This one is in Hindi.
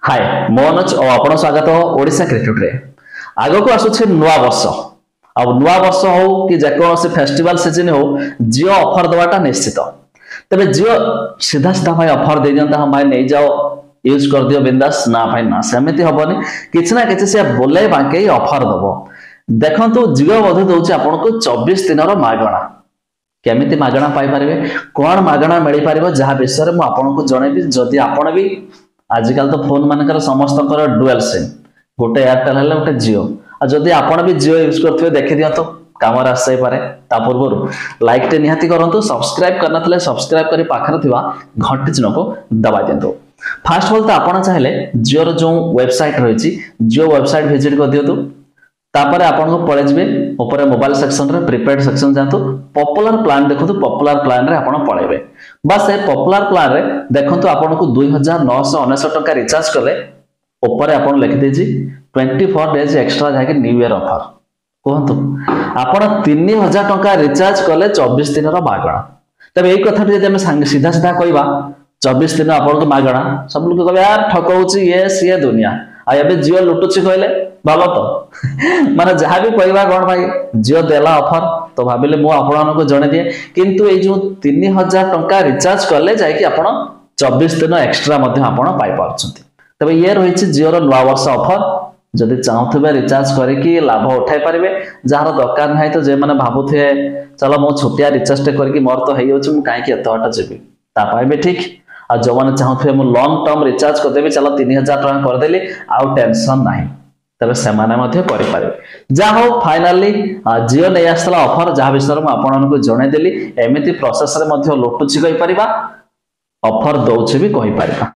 हाय मोहनज और आपण स्वागत ओडिशा क्रिकेट रे आगो को आसुछि नुवा वर्ष अब नुवा वर्ष हो कि जेकोसी फेस्टिवल सीजन हो जियो ऑफर दवाटा निश्चित तबे जियो सीधा सीधा भाई ऑफर दे दियंता हम भाई नहीं जाओ यूज कर दियो बिंदास ना भाई ना सेमिति होबनी किछ ना किछ से बोले बाके ऑफर दबो देखंतु जियो बधे दोछि आपन को 24 दिन रो मागणा केमिति मागणा पाई परिबे कोन मागणा मिली परिबो जहा विषय रे मु आपन को जणेबी जदि आपन भी आजकल तो फोन मानकर समस्त डुअल सिम गोटे एयरटेल है गोटे जियो आ जदि आपण भी जियो यूज करथिबे देखि दियंतो काम आसे पारे ता पूर्व लाइक टे निहाती करंतु सब्सक्राइब करना थले सब्सक्राइब करी पाखर थिबा घंटी चिन्ह को दबा दियंतो फास्ट ऑफ ऑल तो आपण चाहेले जियो रो जो वेबसाइट रहिछि जियो वेबसाइट विजिट कर दियंतो तापर आपण को पळे जिवे ऊपर मोबाइल सेक्शन रे प्रीपेड सेक्शन जातु पॉपुलर प्लान देखो पॉपुलर प्लान रे आपण पळेबे बस ए पॉपुलर प्लान रे देखंतु आपण को 2999 टका रिचार्ज करले ऊपर आपण लिखि देछि 24 डेज एक्स्ट्रा जाके न्यू ईयर ऑफर कहंतु आपण 3000 टका रिचार्ज करले 24 दिन रो मागणा तबे एई कथा जे हम सीधा सीधा कहबा 24 दिन आपण को मागणा सब लोग कहबे यार ठकौछि ये दुनिया आ एबे जियो लुटुछि कहले भलो तो माने जहां भी कहबा कोन भाई जियो देला ऑफर तो भाबिले मु आपन को जणे दिए किंतु ए जो 3000 टंका रिचार्ज करले जाय कि आपण 24 दिन एक्स्ट्रा मध्ये आपण पाई पारछंती तबे ये रहिछि जियो रो नवा वर्ष ऑफर जदि चाहथबे रिचार्ज करे कि लाभ उठाई परिबे जहार दरकार नाही तो जे माने भाबुथे चलो मो छोटिया रिचार्ज टे करके मोर तो हेइ होछि मु काहे कि एतवाटा जेबी ता पाइबे ठीक आ जो माने चाहथबे मु लॉन्ग टर्म रिचार्ज कर देबे चलो 3000 टका कर देली आउ टेंशन नाही तबे सेमाने मध्ये करि पारे जा हो फाइनली जियो नै आसला ऑफर जहा विषय म आपन को जणे देली एमिति प्रोसेस रे मध्ये लोटुछि कहि परिबा ऑफर दउछि भी कहि परिबा।